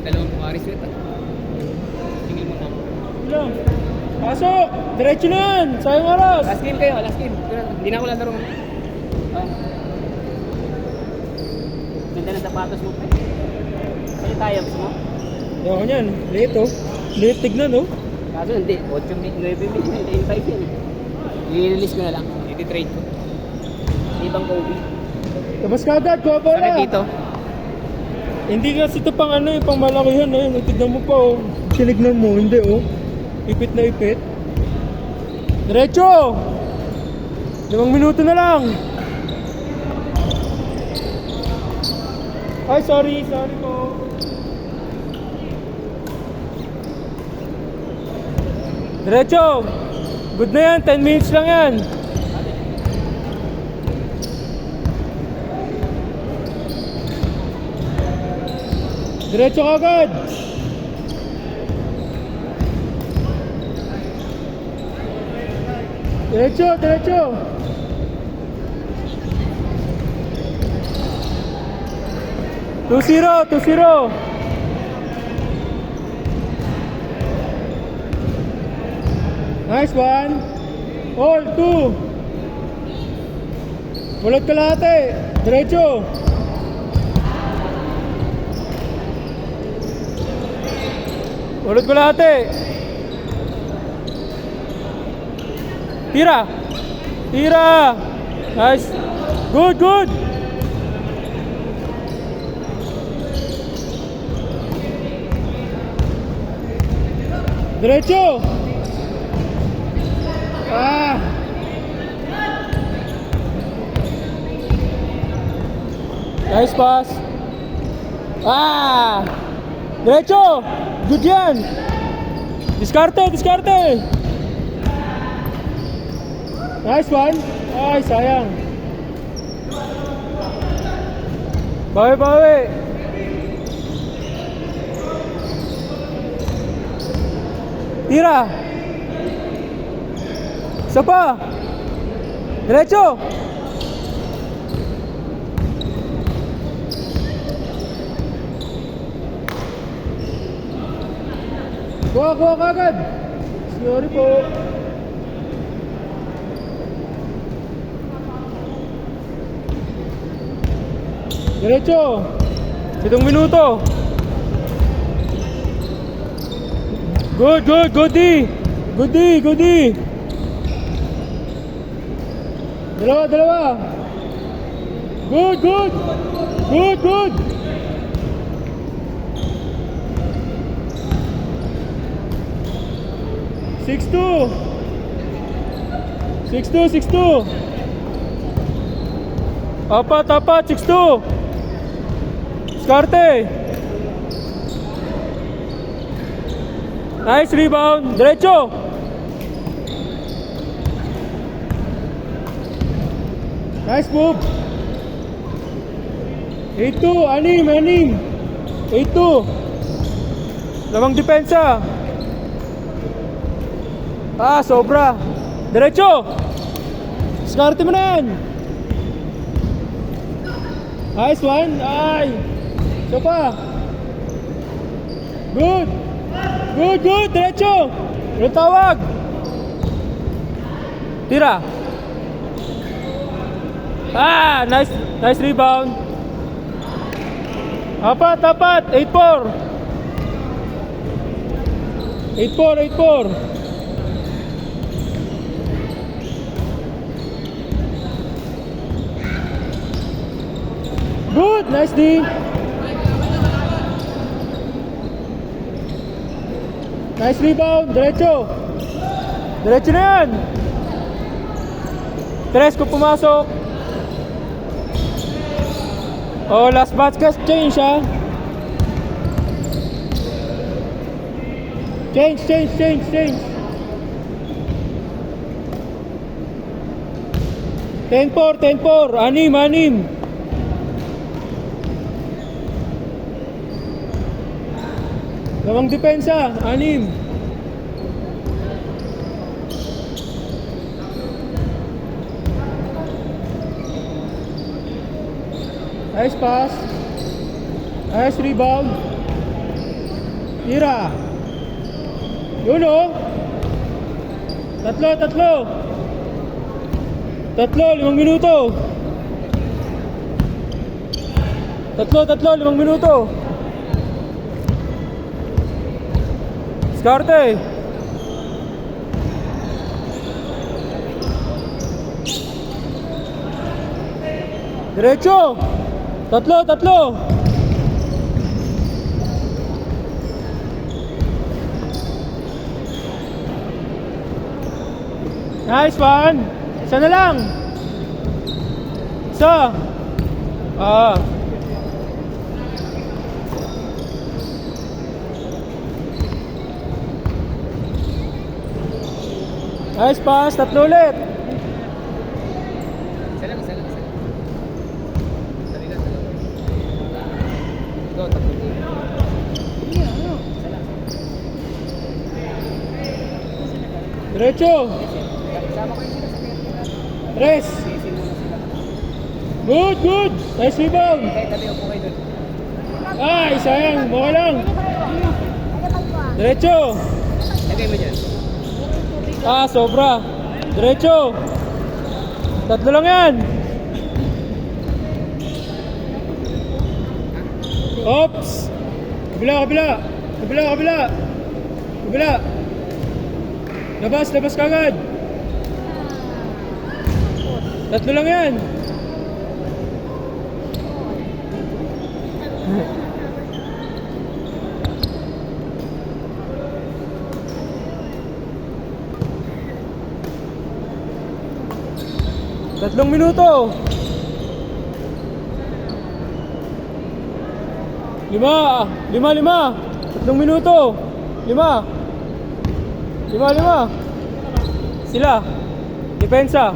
dalawang Paris wet ah. Tingin mo tama. Lang. Pasok! Diretso na yan! Sayang oras! Last game kayo, last game. Hindi na ako lalaro. Ah. Ganda ng sapatos mo pa. Ano tayo mo? Yan yan. Late oh. Late tignan oh. Kaso hindi, 8 minutes, 9 minutes, 5 yan. I-release ko na lang, i-trade ko. Ibang Kobe. Labas ka agad, kuha pa Sakit dito. Hindi kasi ito pang ano eh, pang malakihan eh. Tignan mo pa oh. Sinignan mo, hindi oh. Ipit na ipit. Diretso! 5 minuto na lang. Ay, sorry po. Diretso! Good na yan, 10 minutes lang yan. Diretso ka agad! Diretso, diretso! Two zero. Nice one. All, 2. Mulot kalahati. Diretso. Mulot kalahati. Tira. Nice. Good. Diretso. Nice pass. Diretso. Good yan. Diskarte. Nice one. Ay, sayang. Bawi. Tira. Isa pa. Diretso. Kuha ka agad. Sorry po. Diretso. 7 minuto. Goody. Dalawa. Good. 6-2. 6-2. Apat, 6-2. Skarte. Nice rebound. Diretso. Nice move. 8-2. Anim. 8-2. Lamang depensa. Sobra. Diretso. Skarte mo na yan. Nice one. Ay. Isa pa. Good. Diretso. Ano tawag? Tira. Nice rebound. Apat. 8-4. Good, nice D. Nice rebound, diretso na yan. Tres ko pumasok. Last basket, change ha. Change. 10-4, anim. Lamang depensa, 6. Nice pass. Nice rebound. Tira. Yun o. Tatlo. 5 minuto. 5 minuto. Diskarte. Diretso. 3. Nice one. Isa na lang. Isa. Nice pass. 3 ulit. Isa lang. Dali lang. Go, tatlo. Isa lang. Diretso. Sama ko yung sila sa kanya. Tres. Sisi muna sila. Good. Nice rebound. Kahit tabi upo kayo doon. Ay, sayang. Okay lang. Diretso. Lagay mo dyan. Sobra. Diretso. 3 lang yan. Oops. Kabila. Labas kagad. 3 lang yan. Tatlong minuto. 5. 3 minuto. 5. Sila. Depensa.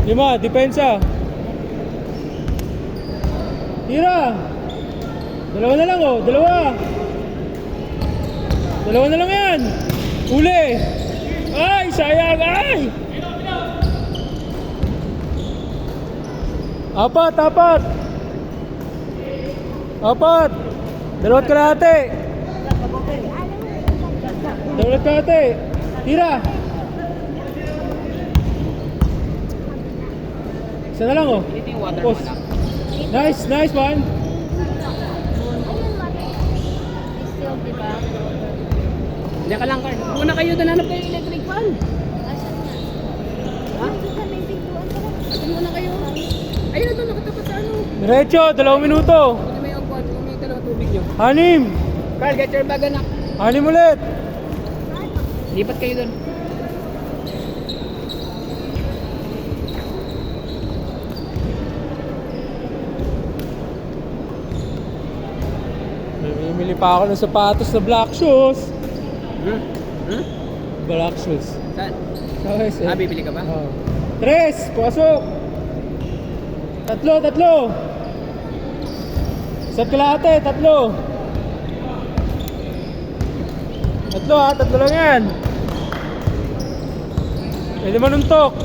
5. Depensa. Tira. 2 na lang oh. 2 na lang yan. Uli. Ay, sayang. Ay. 4. 2 kalahati. 2 kalahati. Tira. Isa na lang oh. Ito yung water Post. mo lang. Nice one. Still, diba? Diyan ka lang, Carl. Muna kayo, dananap kayo yung electric fan. Asan nga? Ha? Asan ka may pintuan ko? Atin muna kayo. Ayun na doon, nakatapat sa ano. Diretso, 2 minuto. Kung may agwad, kung may dalawang tubig nyo. 6. Carl, get your bag, anak. 6 ulit. Lipat kayo doon. Bumili pa ako ng sapatos na black shoes. Black shoes. Saan? Okay, sir. Bibili ka ba? 3, pasok. 3. 1 kalahati, 3. 3 3 lang yan. Pwede manuntok.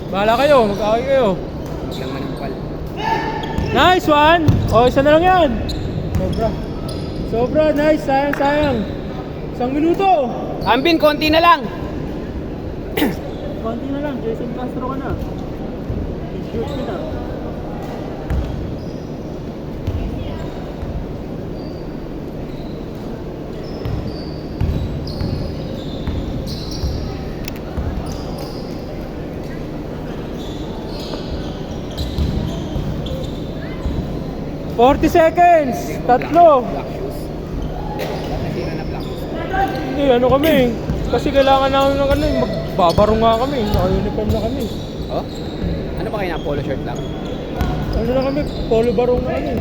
Bahala kayo, mag-away kayo. Huwag lang manampal. Nice one. Isa na lang yan. Sobra, nice. Sayang. 1 minuto. Ambin, konti na lang. Konti na lang, Jason Castro ka na. Shoot ka na. $40. 3. Black shoes. Nasira na black shoes. Hindi, ano kami. Kasi kailangan namin ng ano, magbabaro nga kami. Naka-uniform na kami. Oh? Ano ba kayo na? Polo shirt lang? Ano na kami, polo barong na kami.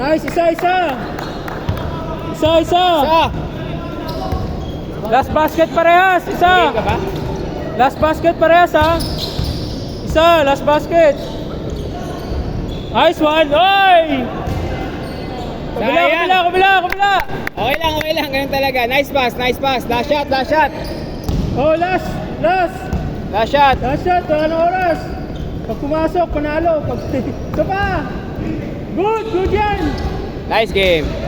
Nice, isa. Last basket parehas, isa. Okay ka ba? Last basket parehas ha. Isa, last basket. Nice one, oy! Kabila. Okay lang. Ganun talaga. Nice pass. Last shot. Oh, last. Last shot. Last shot, wala na oras. Pag pumasok, panalo. Pag... Ito pa. Good yan. Nice game.